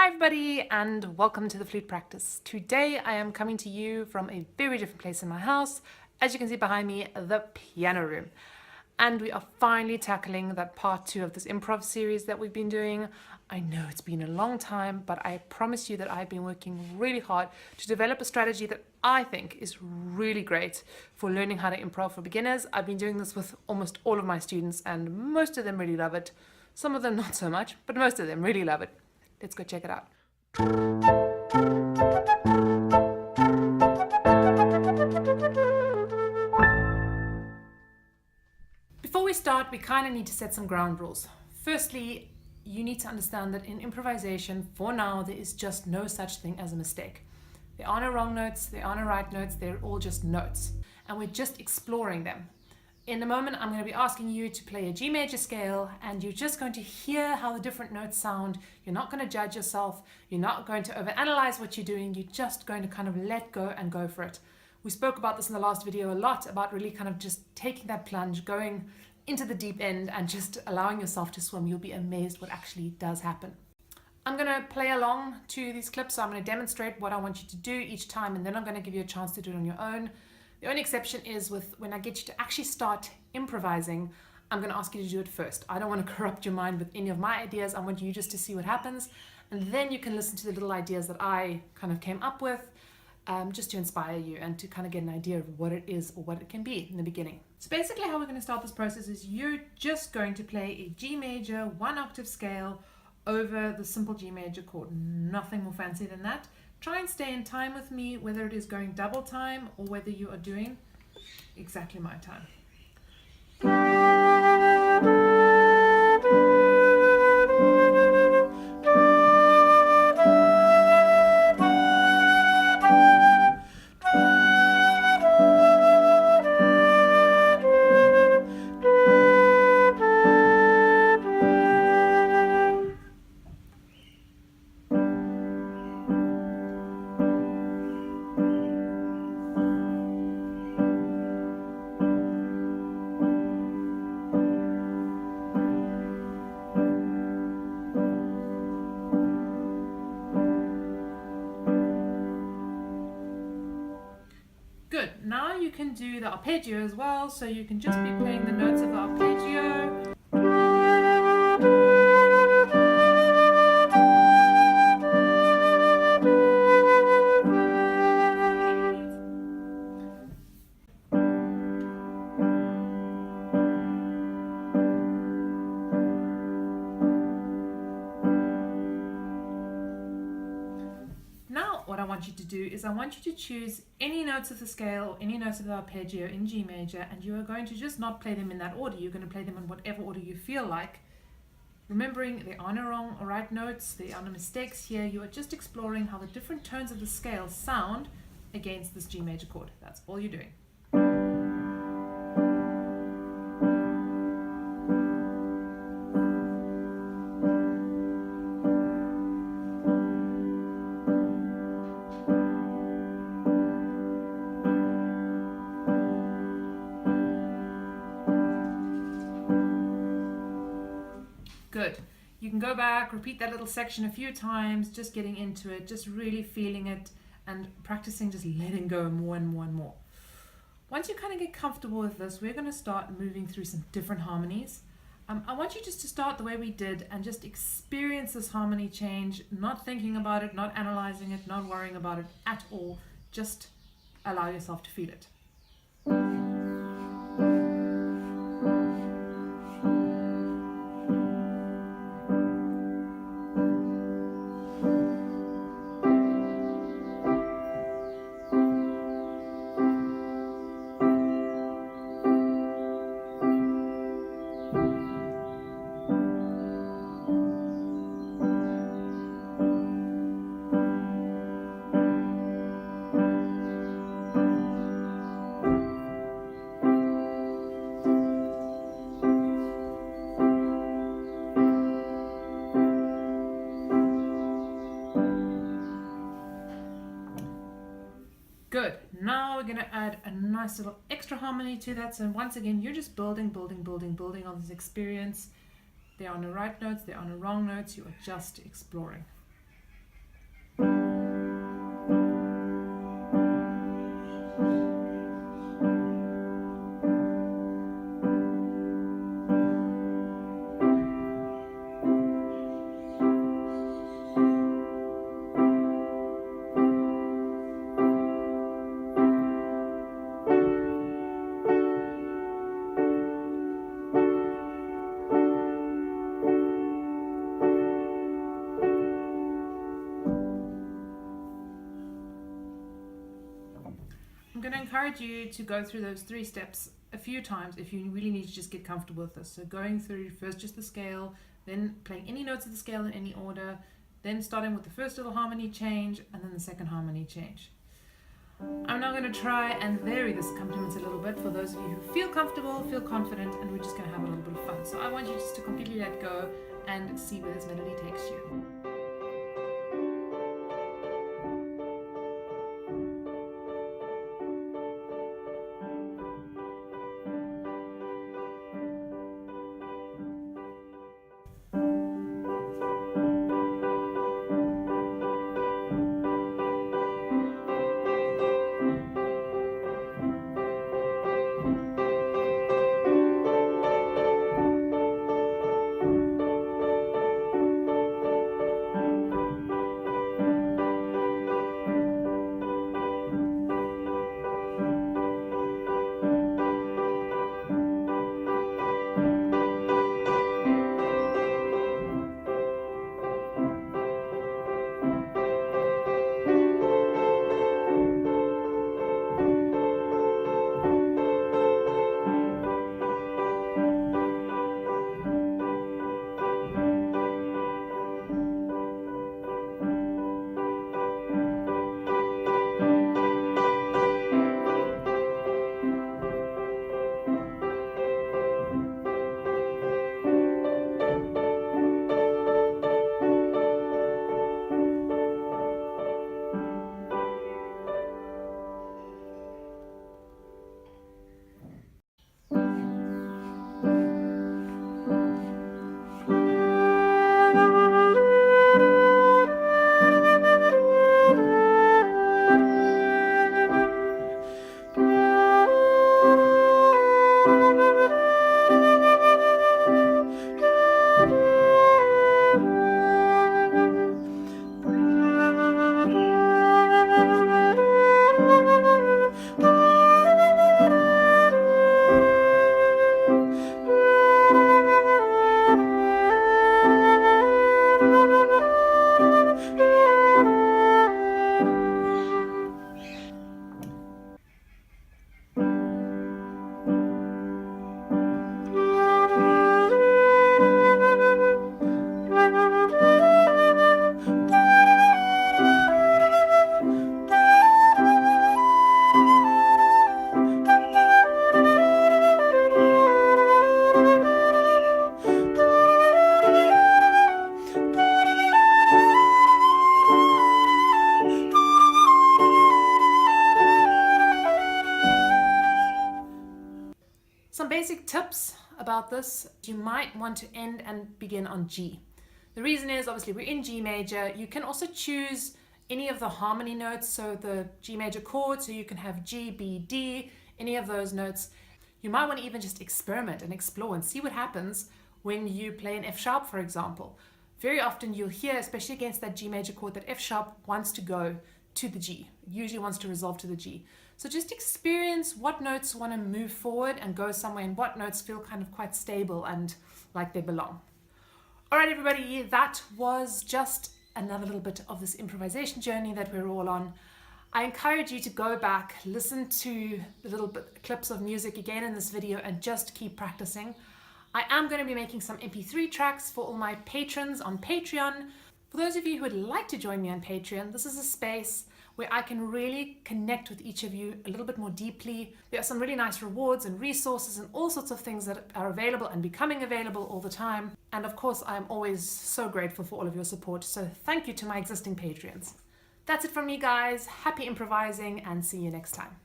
Hi everybody and welcome to the Flute Practice. Today I am coming to you from a very different place in my house. As you can see behind me, the piano room. And we are finally tackling that part 2 of this improv series that we've been doing. I know it's been a long time, but I promise you that I've been working really hard to develop a strategy that I think is really great for learning how to improv for beginners. I've been doing this with almost all of my students and most of them really love it. Some of them not so much, but most of them really love it. Let's go check it out. Before we start, we kind of need to set some ground rules. Firstly, you need to understand that in improvisation, for now, there is just no such thing as a mistake. There are no wrong notes, there are no right notes, they're all just notes. And we're just exploring them. In a moment, I'm going to be asking you to play a G major scale, and you're just going to hear how the different notes sound. You're not going to judge yourself. You're not going to overanalyze what you're doing. You're just going to kind of let go and go for it. We spoke about this in the last video a lot, about really kind of just taking that plunge, going into the deep end and just allowing yourself to swim. You'll be amazed what actually does happen. I'm going to play along to these clips, so I'm going to demonstrate what I want you to do each time, and then I'm going to give you a chance to do it on your own. The only exception is with when I get you to actually start improvising, I'm going to ask you to do it first. I don't want to corrupt your mind with any of my ideas. I want you just to see what happens, and then you can listen to the little ideas that I kind of came up with, just to inspire you and to kind of get an idea of what it is or what it can be in the beginning. So basically how we're going to start this process is you're just going to play a G major 1-octave scale over the simple G major chord. Nothing more fancy than that. Try and stay in time with me, whether it is going double time or whether you are doing exactly my time. Good. Now you can do the arpeggio as well, so you can just be playing the notes of the arpeggio. What I want you to do is I want you to choose any notes of the scale, any notes of the arpeggio in G major, and you are going to just not play them in that order. You're going to play them in whatever order you feel like. Remembering there are no wrong or right notes, there are no mistakes here. You are just exploring how the different tones of the scale sound against this G major chord. That's all you're doing. Good. You can go back, repeat that little section a few times, just getting into it, just really feeling it and practicing just letting go more and more and more. Once you kind of get comfortable with this, we're going to start moving through some different harmonies. I want you just to start the way we did and just experience this harmony change, not thinking about it, not analyzing it, not worrying about it at all. Just allow yourself to feel it. Good. Now we're going to add a nice little extra harmony to that. So once again, you're just building on this experience. There are no right notes, there are no wrong notes. You are just exploring. encourage you to go through those 3 steps a few times if you really need to just get comfortable with this. So going through first just the scale, then playing any notes of the scale in any order, then starting with the first little harmony change and then the second harmony change. I'm now going to try and vary this accompaniment a little bit for those of you who feel comfortable, feel confident, and we're just going to have a little bit of fun. So I want you just to completely let go and see where this melody takes you. Some basic tips about this: you might want to end and begin on G. The reason is, obviously, we're in G major. You can also choose any of the harmony notes, so the G major chord, so you can have G, B, D, any of those notes. You might want to even just experiment and explore and see what happens when you play an F sharp, for example. Very often you'll hear, especially against that G major chord, that F sharp wants to go to the G. It usually wants to resolve to the G. So just experience what notes want to move forward and go somewhere, and what notes feel kind of quite stable and like they belong. All right, everybody, that was just another little bit of this improvisation journey that we're all on. I encourage you to go back, listen to the little clips of music again in this video, and just keep practicing. I am going to be making some MP3 tracks for all my patrons on Patreon. For those of you who would like to join me on Patreon, this is a space where I can really connect with each of you a little bit more deeply. There are some really nice rewards and resources and all sorts of things that are available and becoming available all the time. And of course, I'm always so grateful for all of your support. So thank you to my existing Patreons. That's it from me, guys. Happy improvising, and see you next time.